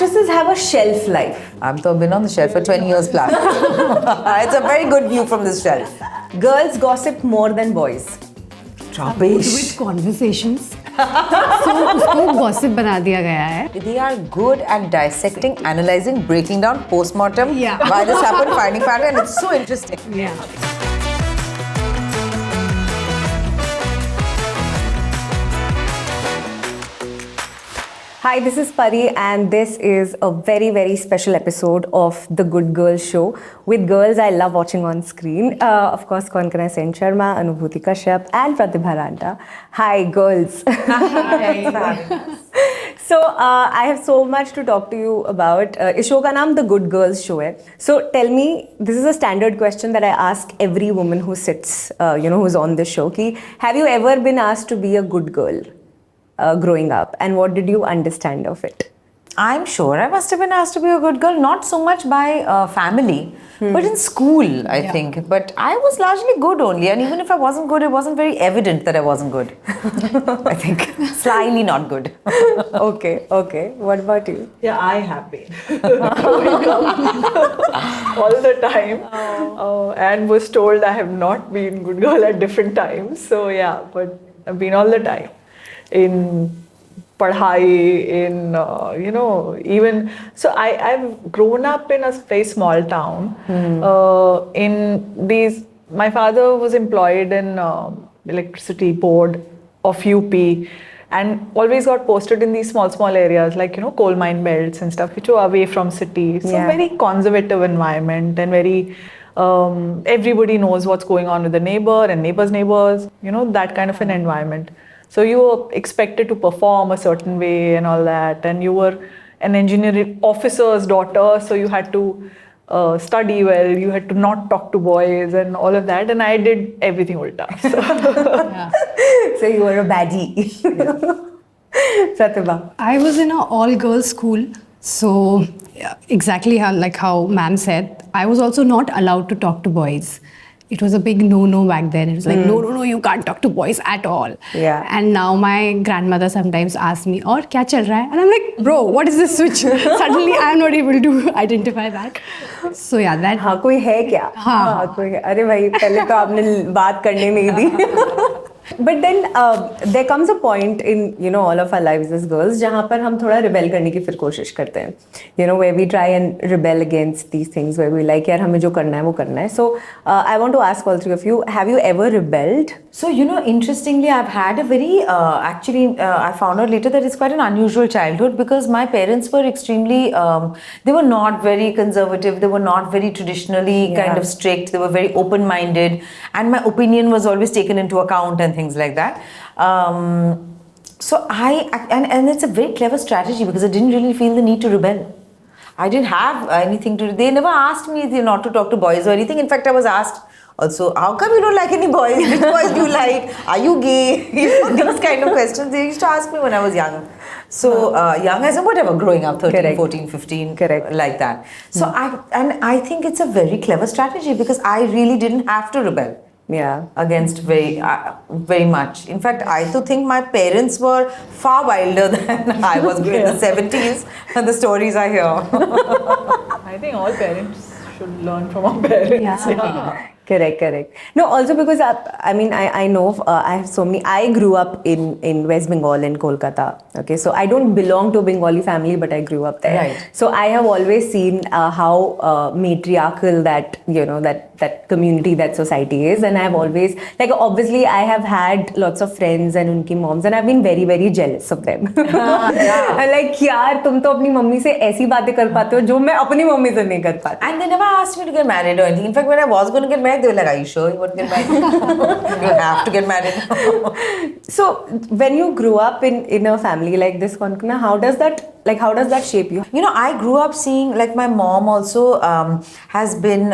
actresses have a shelf life. I've been on the shelf for 20 years plus. It's a very good view from this shelf. Girls gossip more than boys. Rubbish. With conversations. So उसको gossip बना दिया गया है. They are good at dissecting, analyzing, breaking down, post-mortem. Yeah. Why this happened, finding pattern, and it's so interesting. Yeah. Hi, this is Pari and this is a very, very special episode of The Good Girls Show with girls I love watching on screen. Of course, Konkona Sen Sharma, Anubhuti Kashyap and Pratibha Ranta. Hi, girls. Hi. So, I have so much to talk to you about. इस show का नाम The Good Girls Show है. So, tell me, this is a standard question that I ask every woman who sits, who's on this show. Ki, have you ever been asked to be a good girl? Growing up, and what did you understand of it? I'm sure I must have been asked to be a good girl, not so much by family, but in school, I think. But I was largely good only, and even if I wasn't good, it wasn't very evident that I wasn't good. I think slyly not good. Okay. What about you? Yeah, I have been growing up all the time, and was told I have not been good girl at different times. So yeah, but I've been all the time. In padhai, in even so I've grown up in a very small town. In these, my father was employed in electricity board of UP, and always got posted in these small areas like coal mine belts and stuff, which were away from cities. So very conservative environment, and very everybody knows what's going on with the neighbor and neighbors, that kind of an environment. So you were expected to perform a certain way and all that, and you were an engineering officer's daughter, so you had to study well, you had to not talk to boys and all of that, and I did everything ulta. So, So you were a baddie. Pratibha. I was in an all-girls school, so exactly how ma'am said, I was also not allowed to talk to boys. It was a big no back then. It was like, no, you can't talk to boys at all. Yeah. And now my grandmother sometimes asks me, "Aur kya chal raha hai?" And I'm like, bro, what is this switch? Suddenly I'm not able to identify that. So yeah, that. हाँ कोई है क्या? हाँ कोई है. अरे भाई पहले तो आपने बात करने नहीं दी. But then there comes a point in all of our lives as girls जहाँ पर हम थोड़ा rebel करने की फिर कोशिश करते हैं. Where we try and rebel against these things, where we like यार हमें जो करना है वो करना है. So I want to ask all three of you, have you ever rebelled? So, interestingly, I've had a very, I found out later that it's quite an unusual childhood, because my parents were extremely, they were not very conservative, they were not very traditionally kind of strict, they were very open-minded, and my opinion was always taken into account and things like that. So and it's a very clever strategy, because I didn't really feel the need to rebel. I didn't have anything to, they never asked me not to talk to boys or anything. In fact, I was asked, also, how come you don't like any boys? Which boys do you like? Are you gay? These kind of questions they used to ask me when I was young. So young as in whatever, growing up, 13, Correct. 14, 15, Correct. like that. So I think it's a very clever strategy, because I really didn't have to rebel. Yeah. Against very much. In fact, I do think my parents were far wilder than I was in the 70s, and the stories I hear. I think all parents should learn from our parents. Yeah. Correct. No, also because I know I have so many. I grew up in West Bengal in Kolkata. Okay, so I don't belong to a Bengali family, but I grew up there. Right. So I have always seen how matriarchal that that community, that society is, and I have always obviously I have had lots of friends and unki moms, and I've been very very jealous of them. I'm like, यार तुम तो अपनी mummy से ऐसी बातें कर पाते हो जो मैं अपनी मम्मी से नहीं कर पाती. And they never asked me to get married or anything. In fact, when I was going to get married, they were like, are you sure you want to get married? You have to get married. So when you grew up in a family like this, Konkona, how does that shape you? I grew up seeing, my mom also has been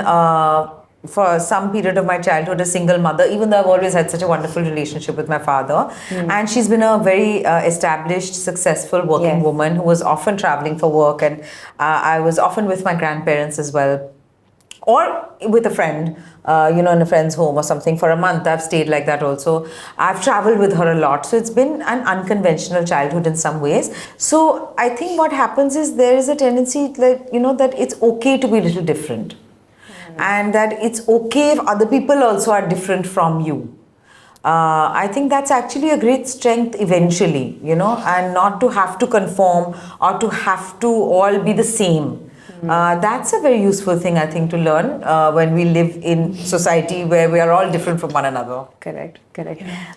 for some period of my childhood a single mother, even though I've always had such a wonderful relationship with my father. And she's been a very established, successful working woman who was often traveling for work, and I was often with my grandparents as well. or with a friend, in a friend's home or something for a month. I've stayed like that also. I've traveled with her a lot. So it's been an unconventional childhood in some ways. So I think what happens is there is a tendency that, that it's okay to be a little different. And that it's okay if other people also are different from you. I think that's actually a great strength eventually, and not to have to conform or to have to all be the same. That's a very useful thing, I think, to learn when we live in society where we are all different from one another. Correct.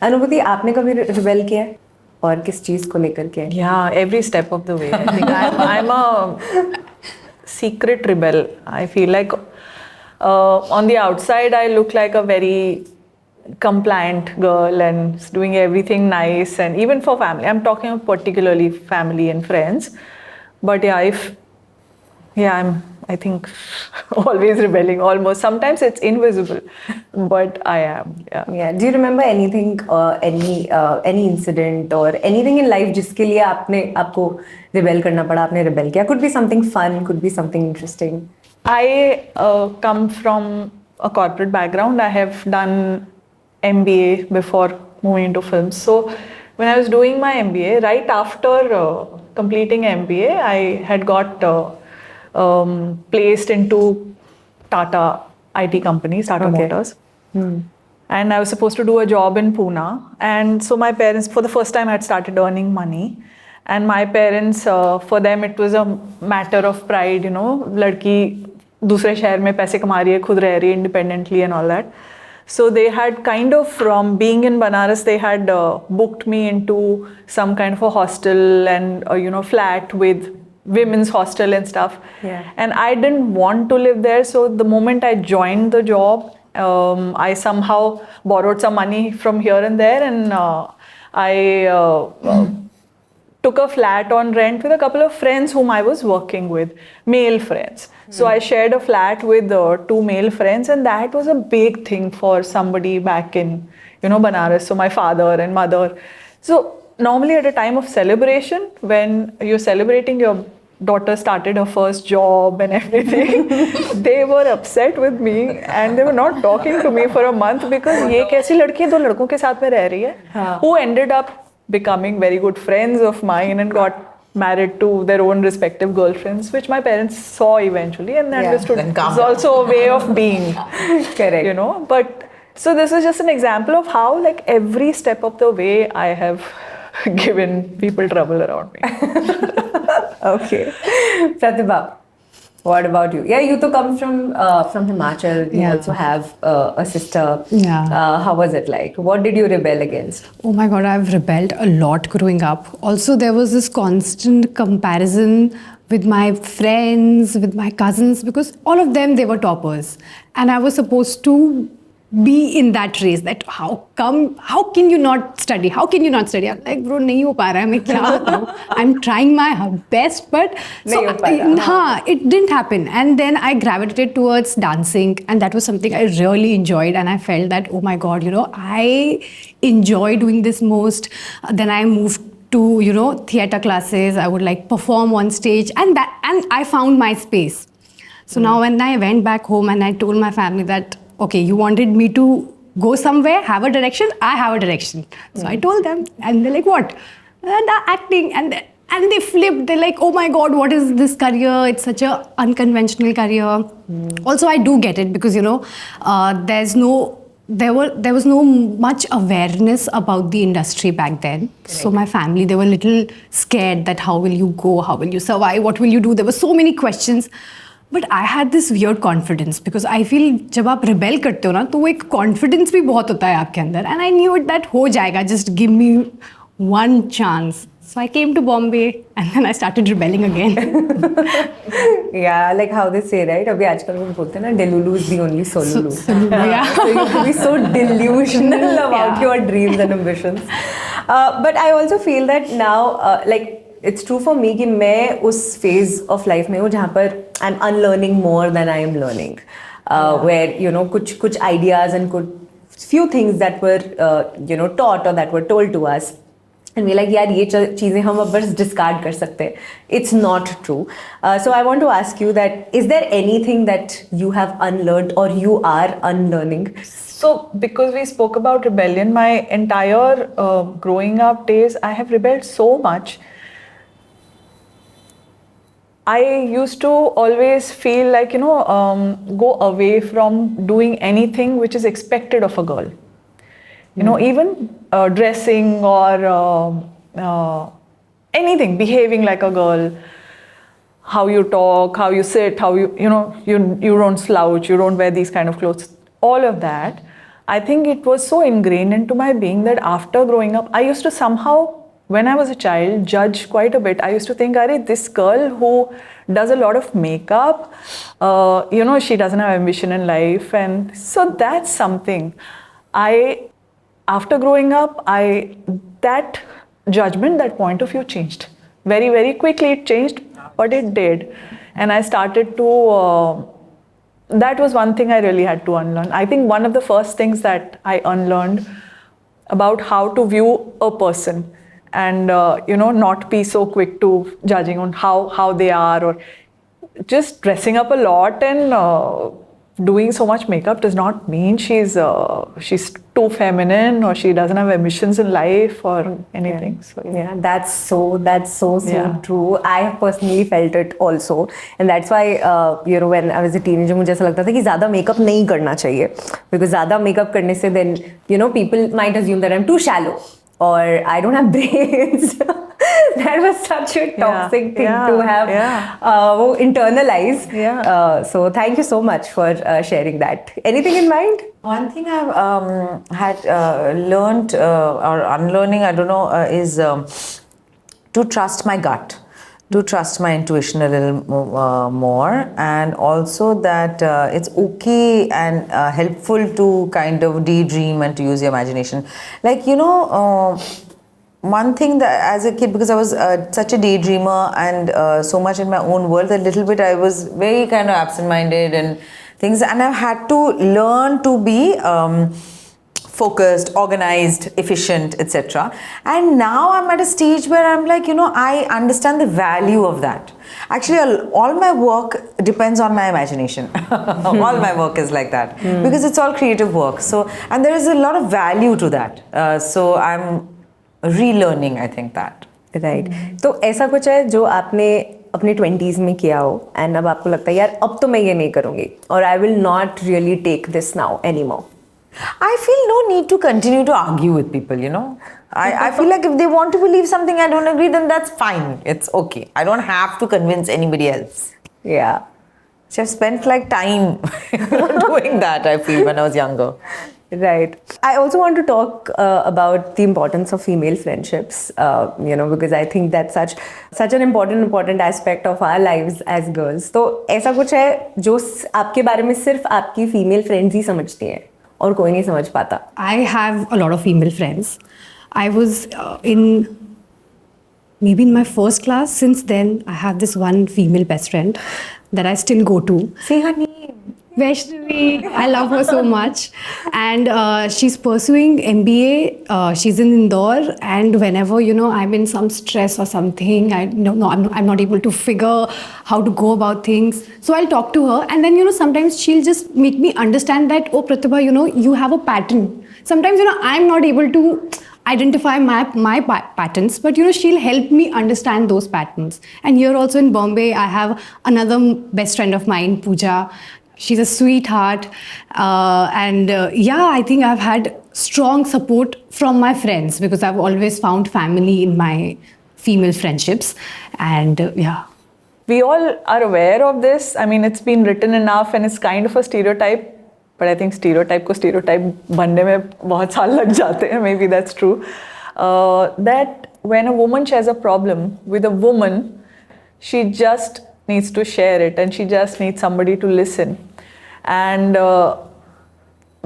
Anubhuti, आपने कभी rebel किया है? और किस चीज को लेकर के? Yeah, every step of the way. I think I'm a secret rebel. I feel like on the outside I look like a very compliant girl and doing everything nice, and even for family. I'm talking of particularly family and friends. But I'm I think always rebelling almost. Sometimes it's invisible, but I am. Yeah. Do you remember anything or any incident or anything in life जिसके लिए आपको rebel करना पड़ा, आपने rebel किया? Could be something fun, could be something interesting. I come from a corporate background. I have done MBA before moving into films. So when I was doing my MBA, right after completing MBA, I had got placed into Tata IT companies, Tata Motors. And I was supposed to do a job in Pune. And so my parents, for the first time, had started earning money. And my parents, for them, it was a matter of pride, ladki दूसरे शहर में पैसे कमा रही है, खुद रह रही है independently and all that. So they had kind of, from being in Banaras, they had booked me into some kind of a hostel and flat with women's hostel and stuff. Yeah. And I didn't want to live there. So the moment I joined the job, I somehow borrowed some money from here and there, and I took a flat on rent with a couple of friends whom I was working with, male friends. So I shared a flat with 2 male friends, and that was a big thing for somebody back in, Banaras. So my father and mother. So normally at a time of celebration, when you're celebrating your daughter started her first job and everything, they were upset with me and they were not talking to me for a month because ये कैसी लड़की 2 लड़कों के साथ में रह रही है, who ended up becoming very good friends of mine and got married to their own respective girlfriends, which my parents saw eventually and understood. It's also a way of being. Correct. But so this is just an example of how like every step of the way I have given people trouble around me. Okay. Pratibha, what about you? Yeah, you too come from Himachal. You also have a sister. Yeah. How was it like? What did you rebel against? Oh my God, I've rebelled a lot growing up. Also, there was this constant comparison with my friends, with my cousins, because all of them, they were toppers. And I was supposed to be in that race, that how can you not study? How can you not study? I'm like, bro, nahi ho pa raha hai, main kya batau? I'm trying my best, but it didn't happen. And then I gravitated towards dancing, and that was something I really enjoyed. And I felt that, oh my God, I enjoy doing this most. Then I moved to, theatre classes. I would like perform on stage, and I found my space. So now when I went back home and I told my family that, okay, you wanted me to go somewhere, have a direction, I have a direction. So I told them, and they're like, what? Acting. And they flipped. They're like, oh my God, what is this career? It's such an unconventional career. Also, I do get it because, there was no much awareness about the industry back then. Correct. So my family, they were a little scared that how will you go? How will you survive? What will you do? There were so many questions. But I had this weird confidence because I feel जब आप rebel करते हो ना तो वो एक confidence भी बहुत होता है आपके अंदर, and I knew it that हो जाएगा, just give me one chance. So I came to Bombay and then I started rebelling again. Yeah, like how they say, right? अभी आजकल वो बोलते हैं ना, Delulu is the only Solulu. Yeah. So you have to be so delusional about your dreams and ambitions. But I also feel that now, it's true for me कि मैं उस phase of life में हूँ जहाँ पर I'm unlearning more than I am learning. Where, कुछ ideas and few things that were, taught or that were told to us, and we're like यार ये चीज़ें हम अब बस discard कर सकते हैं. It's not true. So I want to ask you that is there anything that you have unlearned or you are unlearning? So, because we spoke about rebellion, my entire growing up days, I have rebelled so much. I used to always feel like, go away from doing anything which is expected of a girl. Even dressing or anything, behaving like a girl, how you talk, how you sit, how you don't slouch, you don't wear these kind of clothes, all of that. I think it was so ingrained into my being that after growing up, I used to somehow, when I was a child, judge quite a bit. I used to think, this girl who does a lot of makeup, she doesn't have ambition in life. And so that's something. After growing up, that judgment, that point of view changed. Very, very quickly it changed, but it did. And I started to, that was one thing I really had to unlearn. I think one of the first things that I unlearned about how to view a person and, not be so quick to judging on how they are, or just dressing up a lot and doing so much makeup does not mean she's too feminine or she doesn't have ambitions in life or anything. Yeah. So yeah, that's so true. I have personally felt it also, and that's why when I was a teenager, मुझे ऐसा लगता था कि ज़्यादा makeup नहीं करना चाहिए, because ज़्यादा makeup करने से then people might assume that I'm too shallow or I don't have brains. That was such a toxic thing to have internalize. Yeah. So thank you so much for sharing that. Anything in mind? One thing I've had learned or unlearning, I don't know, is to trust my gut, to trust my intuition a little more, and also that it's okay and helpful to kind of daydream and to use your imagination. Like, one thing that as a kid, because I was such a daydreamer and so much in my own world, a little bit I was very kind of absent-minded and things, and I've had to learn to be focused, organized, efficient, etc. And now I'm at a stage where I'm like, I understand the value of that. Actually, all my work depends on my imagination. All my work is like that because it's all creative work. So, and there is a lot of value to that. So I'm relearning, I think that. Right. तो ऐसा कुछ है जो आपने अपने 20s में किया हो and अब आपको लगता है यार अब तो मैं ये नहीं करूँगी और I will not really take this now anymore. I feel no need to continue to argue with people, I feel like if they want to believe something I don't agree, then that's fine. It's okay. I don't have to convince anybody else. Yeah. So I've spent like time doing that, I feel, when I was younger. Right. I also want to talk about the importance of female friendships, because I think that's such an important aspect of our lives as girls. तो ऐसा कुछ है जो आपके बारे में सिर्फ आपकी female friends ही समझती हैं और कोई नहीं समझ पाता. I have a lot of female friends. I was maybe in my first class. Since then, I have this one female best friend that I still go to. Say her name. Vaishnavi, I love her so much, and she's pursuing MBA. She's in Indore, and whenever I'm in some stress or something, I'm not able to figure how to go about things. So I'll talk to her, and then sometimes she'll just make me understand that, oh Pratibha, you have a pattern. Sometimes I'm not able to identify my patterns, but she'll help me understand those patterns. And here also in Bombay, I have another best friend of mine, Pooja. She's a sweetheart, I think I've had strong support from my friends because I've always found family in my female friendships, and we all are aware of this. I mean, it's been written enough and it's kind of a stereotype, but I think stereotype बनने में बहुत साल लग जाते हैं. Maybe that's true. That when a woman shares a problem with a woman, she just needs to share it and she just needs somebody to listen. And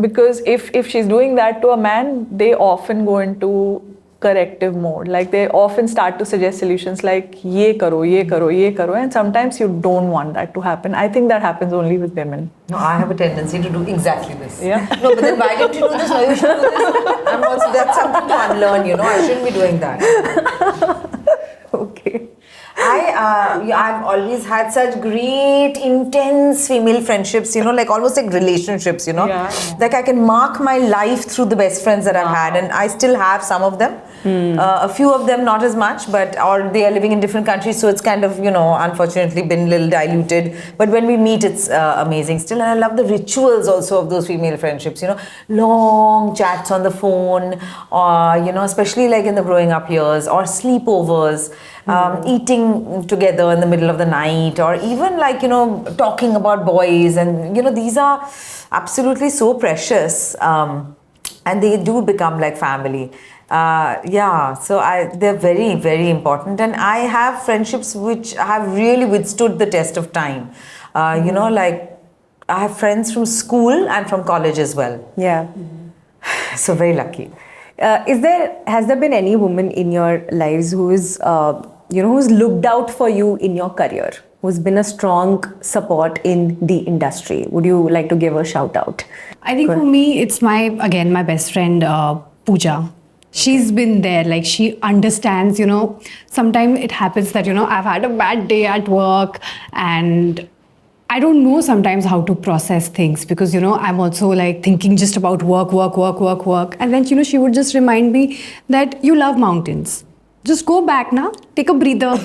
because if she's doing that to a man, they often go into corrective mode. Like they often start to suggest solutions like ye karo, ye karo, ye karo, and sometimes you don't want that to happen. I think that happens only with women. No, I have a tendency to do exactly this. Yeah. No, but then why didn't you do this? No, you should do this. I'm also, that's something to unlearn, you know. I shouldn't be doing that. Okay. I've always had such great, intense female friendships, you know, like almost like relationships, you know. Yeah. Like I can mark my life through the best friends that I've had, and I still have some of them. A few of them not as much, but or they are living in different countries, so it's kind of, you know, unfortunately been a little diluted. But when we meet, it's amazing still, and I love the rituals also of those female friendships, you know, long chats on the phone, or, you know, especially like in the growing up years, or sleepovers. Eating together in the middle of the night, or even like, you know, talking about boys, and you know, these are absolutely so precious, and they do become like family. So they're very, very important, and I have friendships which have really withstood the test of time. You know, like I have friends from school and from college as well. Yeah. So very lucky. Has there been any woman in your lives who is who's looked out for you in your career, who's been a strong support in the industry? Would you like to give a shout out? I think for me, it's my best friend, Pooja. She's been there, like she understands, you know, sometimes it happens that, you know, I've had a bad day at work and I don't know sometimes how to process things because, you know, I'm also like thinking just about work. And then, you know, she would just remind me that you love mountains. Just go back now, take a breather,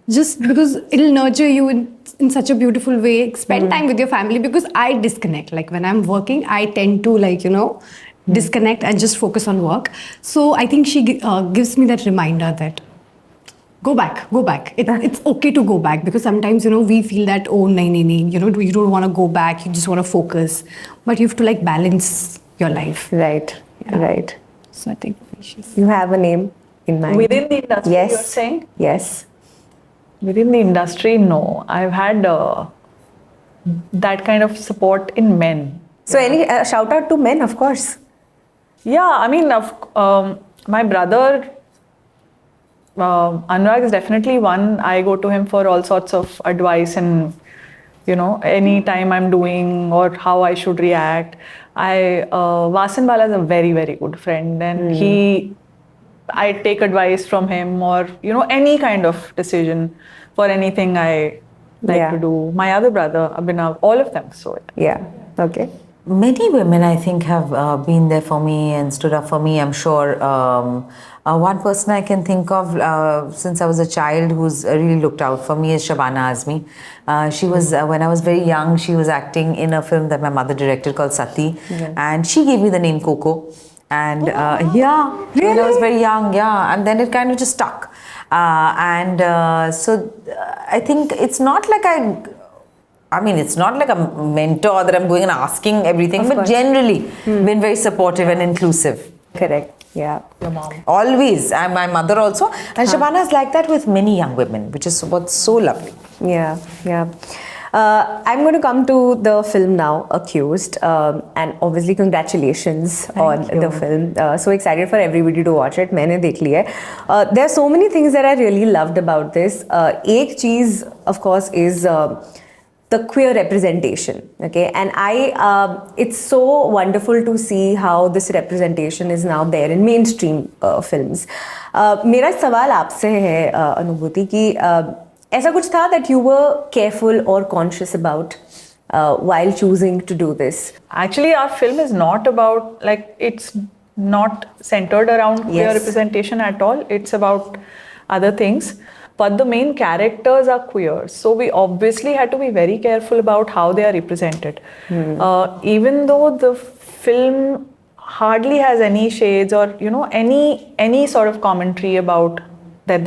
just because it'll nurture you in such a beautiful way. Spend time with your family, because I disconnect. Like when I'm working, I tend to like, you know, disconnect and just focus on work. So I think she gives me that reminder that go back. It's okay to go back, because sometimes, you know, we feel that, oh, no, you know, you don't want to go back, you just want to focus. But you have to like balance your life. Right. So I think you have a name in mind. Within the industry, Yes. you're saying? Yes. Within the industry, no. I've had that kind of support in men. So any shout out to men, of course. Yeah, I mean, my brother, Anurag is definitely one. I go to him for all sorts of advice and, you know, any time I'm doing or how I should react. Vasan Bala is a very, very good friend, and I take advice from him, or, you know, any kind of decision for anything I like to do. My other brother, Abhinav, all of them. So Yeah. Okay. Many women, I think, have been there for me and stood up for me, I'm sure. One person I can think of since I was a child who's really looked out for me is Shabana Azmi. She was, when I was very young, she was acting in a film that my mother directed called Sati. And she gave me the name Coco. And when I was very young, and then it kind of just stuck. So I think it's not like it's not like a mentor that I'm going and asking everything, Of but course. generally been very supportive and inclusive. Correct. Yeah. your mom. Always. And my mother also. And Shabana is like that with many young women, which is what's so lovely. Yeah. I'm going to come to the film now, Accused, and obviously congratulations on the film. So excited for everybody to watch it. मैंने देख लिया है. There are so many things that I really loved about this. एक चीज, of course, is the queer representation. Okay, and it's so wonderful to see how this representation is now there in mainstream films. मेरा सवाल आपसे है, अनुभूति, कि ऐसा कुछ था that you were careful or conscious about while choosing to do this? Actually, our film is not about, like, it's not centered around queer representation at all. It's about other things. But the main characters are queer. So we obviously had to be very careful about how they are represented. Even though the film hardly has any shades or, you know, any sort of commentary about that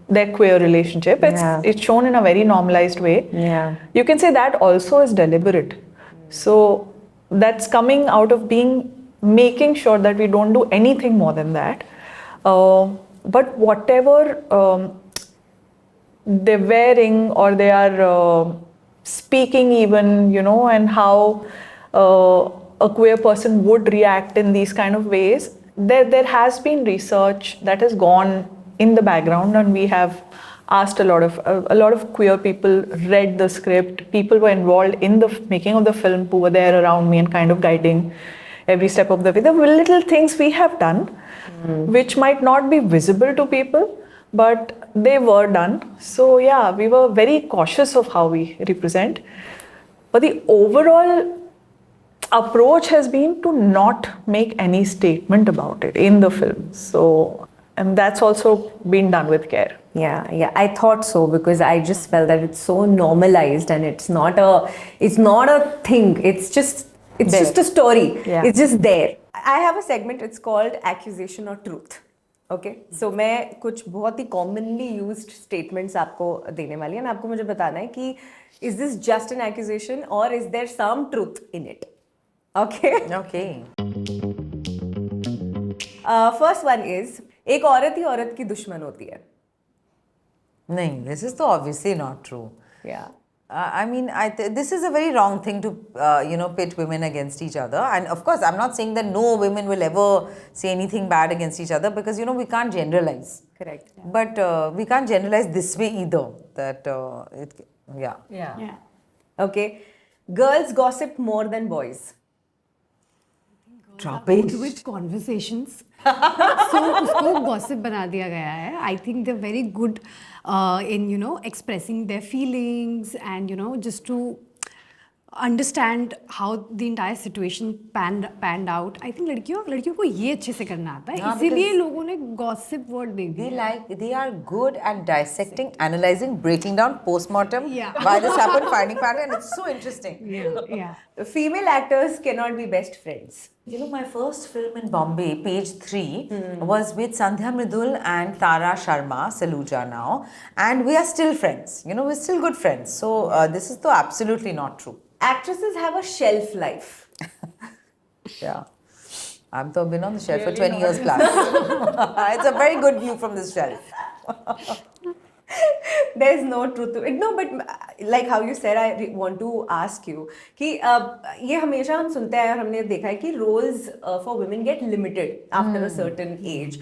their queer relationship. It's shown in a very normalized way. Yeah. You can say that also is deliberate. So that's coming out of making sure that we don't do anything more than that. But whatever they're wearing or they are speaking even, you know, and how a queer person would react in these kind of ways, there has been research that has gone in the background, and we have asked a lot of queer people, read the script, people were involved in the making of the film who were there around me and kind of guiding every step of the way. The little things we have done, which might not be visible to people, but they were done. So yeah, we were very cautious of how we represent. But the overall approach has been to not make any statement about it in the film. So, and that's also been done with care. Yeah, I thought so, because I just felt that it's so normalized and it's not a thing. It's just a story. Yeah. It's just there. I have a segment. It's called Accusation or Truth. Okay, so मैं कुछ बहुत ही commonly used statements आपको देने वाली है, and आपको मुझे बताना है कि is this just an accusation or is there some truth in it? Okay. Okay. First one is, एक औरत ही औरत की दुश्मन होती है. No, this is so obviously not true. Yeah. I mean, this is a very wrong thing to, pit women against each other. And of course, I'm not saying that no women will ever say anything bad against each other, because, we can't generalize. Correct. Yeah. But we can't generalize this way either. That, Yeah. Okay. Girls gossip more than boys. Drop it. With conversations. So उसको gossip बना दिया गया है. I think they're very good in expressing their feelings and just to understand how the entire situation panned out. I think लड़कियों को ये अच्छे से करना आता है. इसीलिए लोगों ने gossip word दे दिया. They are good at dissecting, analyzing, breaking down, postmortem. Yeah. Why this happened, finding pattern, and it's so interesting. Yeah. Female actors cannot be best friends. My first film in Bombay, Page 3, was with Sandhya Mridul and Tara Sharma, Saluja now. And we are still friends. We're still good friends. So this is though absolutely not true. Actresses have a shelf life. Yeah. I've been on the shelf for 20 years plus. It's a very good view from this shelf. There's no truth to it. No, but like how you said, I want to ask you कि ये हमेशा हम सुनते हैं और हमने देखा है कि roles for women get limited after a certain age.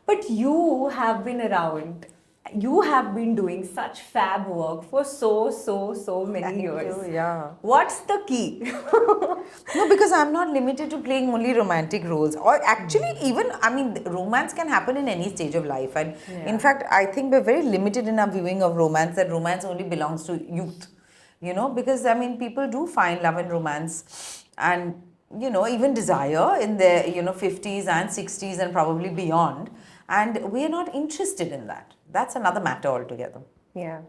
But you have been around. You have been doing such fab work for so many years. Thank you, yeah. What's the key? No, because I'm not limited to playing only romantic roles. Or actually, romance can happen in any stage of life. And in fact, I think we're very limited in our viewing of romance, that romance only belongs to youth. Because people do find love and romance and, even desire in their, 50s and 60s and probably beyond. And we are not interested in that. That's another matter altogether. Yeah,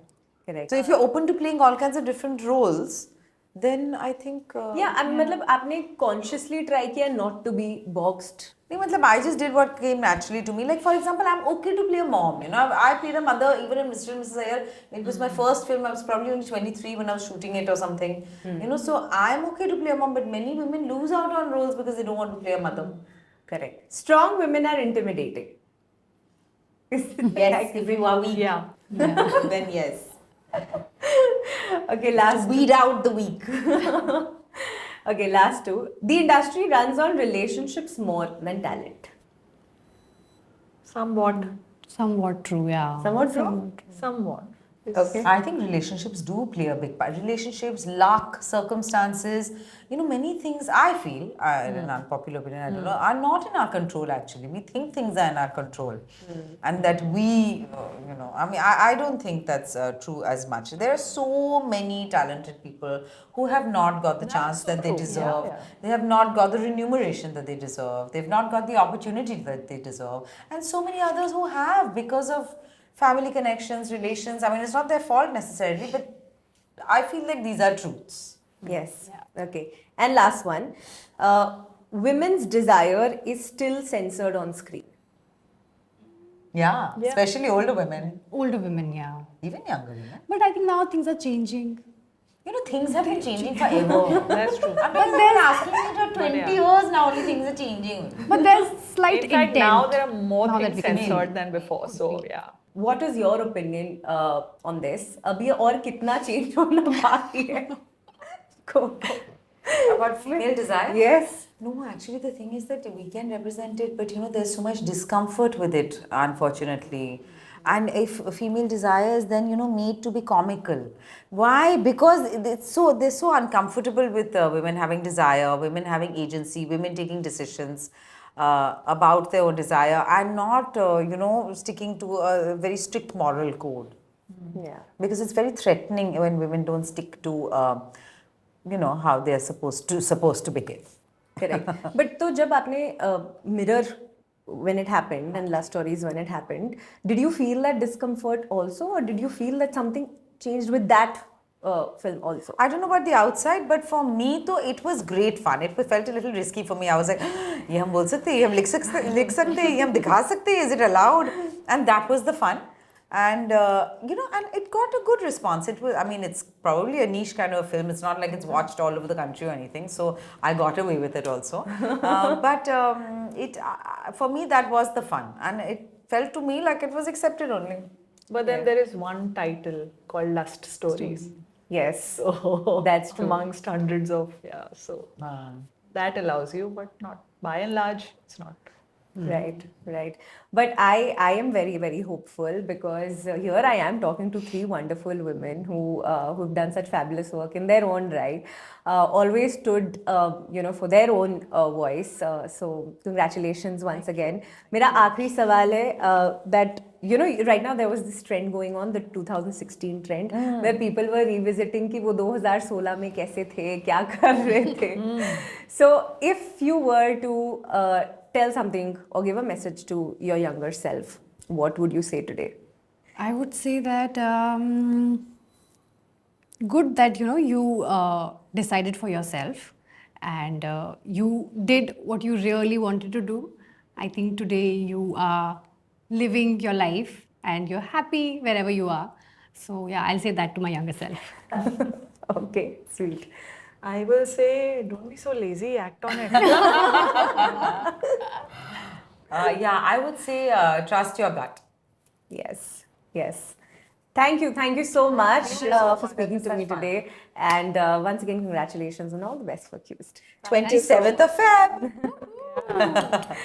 correct. So if you're open to playing all kinds of different roles, then I think... मतलब आपने consciously try किया not to be boxed. I just did what came naturally to me. Like, for example, I'm okay to play a mom. I played a mother even in Mr. and Mrs. Iyer. It was my first film. I was probably only 23 when I was shooting it or something. So I'm okay to play a mom. But many women lose out on roles because they don't want to play a mother. Correct. Strong women are intimidating. Yes, if we were weak. Yeah. Then yes. Okay, last Weed out the weak. Okay, last two. The industry runs on relationships more than talent. Somewhat true, yeah. Somewhat wrong? Somewhat. Okay. I think relationships do play a big part. Relationships, luck, circumstances, many things I feel, in an unpopular opinion, I don't know, are not in our control actually. We think things are in our control. And that we, I don't think that's true as much. There are so many talented people who have not got the chance that they deserve. Yeah. They have not got the remuneration that they deserve. They've not got the opportunity that they deserve. And so many others who have because of family connections, relations. It's not their fault necessarily, but I feel like these are truths. Yes. Yeah. Okay. And last one. Women's desire is still censored on screen. Yeah, especially older women. Older women, yeah. Even younger women. But I think now things are changing. Things have been changing forever. That's true. But they're asking me for 20 years now, only things are changing. But there's slight In fact, intent. now there are more Now that things we can censored than before. So, yeah. What is your opinion on this? अभी और कितना change होना बाकी है? Go. About female desire? Yes. No, actually, the thing is that we can represent it, but there's so much discomfort with it, unfortunately. And if a female desire is then, made to be comical. Why? Because they're so uncomfortable with women having desire, women having agency, women taking decisions about their own desire and not, sticking to a very strict moral code. Yeah. Because it's very threatening when women don't stick to, how they're supposed to behave. Correct. But तो जब आपने mirror when it happened and love stories when it happened, did you feel that discomfort also, or did you feel that something changed with that film also? I don't know about the outside, but for me, though, it was great fun. It felt a little risky for me. I was like, ये हम बोल सकते हैं, ये हम लिख सकते हैं, ये हम दिखा सकते हैं, is it allowed? And that was the fun. And, and it got a good response. It was, I mean, it's probably a niche kind of film. It's not like it's watched all over the country or anything. So I got away with it also. But for me, that was the fun. And it felt to me like it was accepted only. But then there is one title called Lust Stories. Yes, So that's true. amongst hundreds of, that allows you, but not, by and large, it's not. Right. But I am very, very hopeful because here I am talking to three wonderful women who've done such fabulous work in their own right, always stood, for their own voice. So congratulations once again. मेरा आखिरी सवाल है that right now there was this trend going on, the 2016 trend, where people were revisiting कि वो 2016 में कैसे थे, क्या कर रहे थे. So if you were to tell something or give a message to your younger self, what would you say today? I would say that good that you decided for yourself and you did what you really wanted to do. I think today you are living your life and you're happy wherever you are. So yeah, I'll say that to my younger self. Okay, sweet. I will say, don't be so lazy, act on it. I would say trust your gut. Yes. Thank you so much for speaking to me today. And once again, congratulations and all the best for Accused. 27th of Feb.